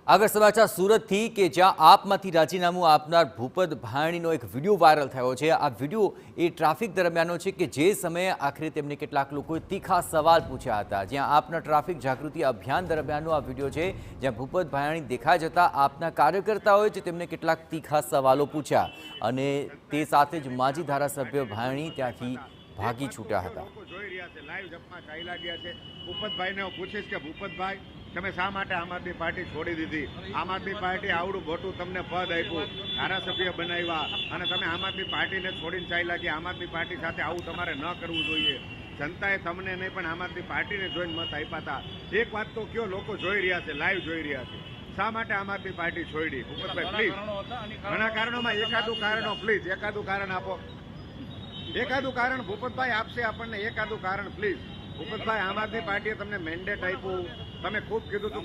આગળ સમાચાર સુરતથી કે જ્યાં આપમાંથી રાજીનામું આપનાર ભૂપત ભાયણીનો એક વિડીયો વાયરલ થયો છે। આ વિડીયો એ ટ્રાફિક દરમિયાનનો છે કે જે સમયે આખરે તેમને કેટલાક લોકોએ તીખા સવાલ પૂછ્યા હતા। જ્યાં આપના ટ્રાફિક જાગૃતિ અભિયાન દરમિયાનનો આ વિડીયો છે, જ્યાં ભૂપત ભાયણી દેખાઈ જતા આપના કાર્યકર્તાઓએ જ તેમને કેટલાક તીખા સવાલો પૂછ્યા અને તે સાથે જ માજી ધારાસભ્ય ભાયણી ત્યાંથી ભાગી છૂટ્યા હતા। ભૂપતભાઈને હું પૂછીશ કે ભૂપતભાઈ, તમે શા માટે આમ આદમી પાર્ટી છોડી દીધી? આમ આદમી પાર્ટી આવડું મોટું તમને પદ આપ્યું, ધારાસભ્ય બનાવ્યા અને તમે આમ આદમી પાર્ટીને છોડીને ચાલ્યા ગયા। આમ આદમી પાર્ટી સાથે આવું તમારે ન કરવું જોઈએ। જનતાએ તમને નહીં પણ આમ આદમી પાર્ટીને જોઈને મત આપ્યા હતા। એક વાત તો કયો, લોકો જોઈ રહ્યા છે, લાઈવ જોઈ રહ્યા છે, શા માટે આમ આદમી પાર્ટી છોડી? ભૂપતભાઈ પ્લીઝ, ઘણા કારણોમાં એકાદું કારણ આપો। એકાદું કારણ ભૂપતભાઈ આપશે આપણને, એકાદું કારણ પ્લીઝ। ભૂપતભાઈ, આમ આદમી પાર્ટીએ તમને મેન્ડેટ આપ્યું, તમે ખૂબ કીધું હતું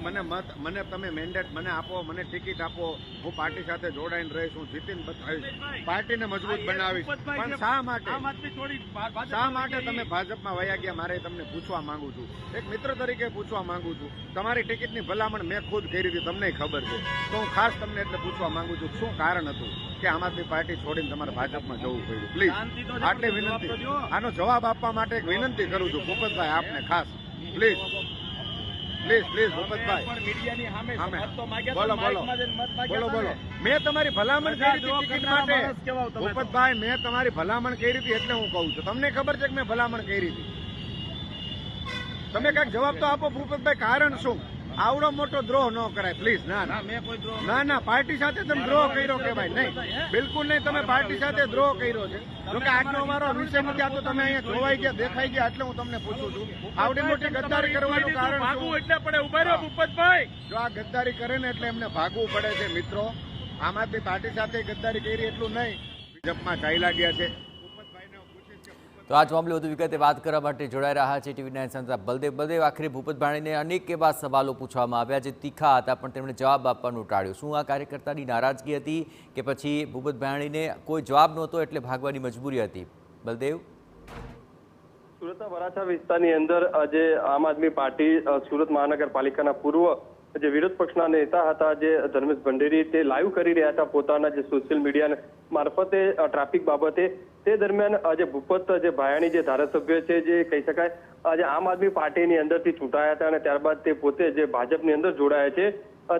મને તમે મેન્ડેટ મને આપો, મને ટિકિટ આપો, હું પાર્ટી સાથે જોડાઈને રહીશ, હું જીતીને બતાવીશ, પાર્ટીને મજબૂત બનાવીશ। પણ શા માટે તમે ભાજપમાં વયા ગયા? મારે તમને પૂછવા માંગુ છું, એક મિત્ર તરીકે પૂછવા માંગુ છું। તમારી ટિકિટની ભલામણ મેં ખુદ કરી હતી, તમને ખબર છે, તો હું ખાસ તમને એટલે પૂછવા માંગુ છું, શું કારણ હતું કે આમ આદમી પાર્ટી છોડીને તમારે ભાજપમાં જવું પડ્યું? પ્લીઝ આટલી વિનંતી, આનો જવાબ આપવા માટે એક વિનંતી કરું છું ભૂપતભાઈ આપને ખાસ, પ્લીઝ ભૂપતભાઈ, બોલો। મેં તમારી ભલામણ કરી હતી ટિકિટ માટે ભૂપતભાઈ, મેં તમારી ભલામણ કરી હતી એટલે હું કહું છું, તમને ખબર છે કે મેં ભલામણ કરી હતી? તમે કઈક જવાબ તો આપો ભૂપતભાઈ, કારણ શું? આવડો મોટો દ્રોહ ન કરાય પ્લીઝ। ના, પાર્ટી સાથે તમે દ્રોહ કર્યો કહેવાય નહીં, બિલકુલ નહીં, તમે પાર્ટી સાથે દ્રોહ કર્યો છે। જોકે આજનો અમારો વિષય નથી, આ તો તમે અહીંયા જોવાઈ ગયા, દેખાઈ ગયા, એટલે હું તમને પૂછું છું, આવડી મોટી ગદ્દારી કરવાનું કારણ એટલે પડે? ઉભા રહ્યો ભૂપતભાઈ, જો આ ગદ્દારી કરે ને એટલે એમને ભાગવું પડે છે મિત્રો। આમ આદમી પાર્ટી સાથે ગદ્દારી કરી એટલું નહીં, ભાજપમાં ચાલ્યા ગયા છે। તો આ જ મામલે વધુ વિગતે વાત કરવા માટે જોડાઈ રહ્યા છે TV9 સંવાદદાતા બલદેવ। આખરે ભૂપત ભાયણીને અનેક એવા સવાલો પૂછવામાં આવ્યા જે તીખા હતા, પણ તેમણે જવાબ આપવાનું ટાળ્યું। શું આ કાર્યકર્તાની નારાજગી હતી કે પછી ભૂપત ભાયણીને કોઈ જવાબ નહોતો એટલે ભાગવાની મજબૂરી હતી? બલદેવ, સુરતના વરાછા વિસ્તારની અંદર જે આમ આદમી પાર્ટી સુરત મહાનગરપાલિકાના પૂર્વ જે વિરોધ પક્ષના નેતા હતા, જે ધર્મેશ ભંડેરી, તે લાઈવ કરી રહ્યા હતા પોતાના જે સોશિયલ મીડિયા મારફતે ટ્રાફિક બાબતે। તે દરમિયાન આજે ભૂપત જે ભાયણી જે ધારાસભ્ય છે, જે કહી શકાય આજે આમ આદમી પાર્ટીની અંદરથી ચૂંટાયા હતા અને ત્યારબાદ તે પોતે જે ભાજપની અંદર જોડાયા છે,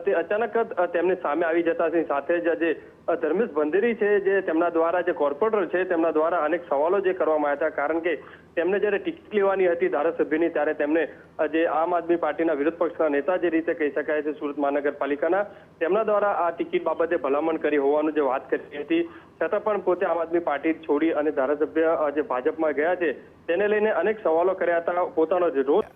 તે અચાનક તેમની સામે આવી જતા સાથે જ જે ધર્મેશ ભંડેરી છે, જે તેમના દ્વારા જે કોર્પોરેટર છે, તેમના દ્વારા અનેક સવાલો જે કરવામાં આવ્યા હતા, કારણ કે તેમને જ્યારે ટિકિટ લેવાની હતી ધારાસભ્યની, ત્યારે તેમને જે આમ આદમી પાર્ટીના વિરોધ પક્ષના નેતા જે રીતે કહી શકાય છે સુરત મહાનગરપાલિકાના, તેમના દ્વારા આ ટિકિટ બાબતે ભલામણ કરી હોવાનું જે વાત કરી હતી, છતાં પણ પોતે આમ આદમી પાર્ટી છોડી અને ધારાસભ્ય જે ભાજપમાં ગયા છે તેને લઈને અનેક સવાલો કર્યા હતા। પોતાનો જે રોષ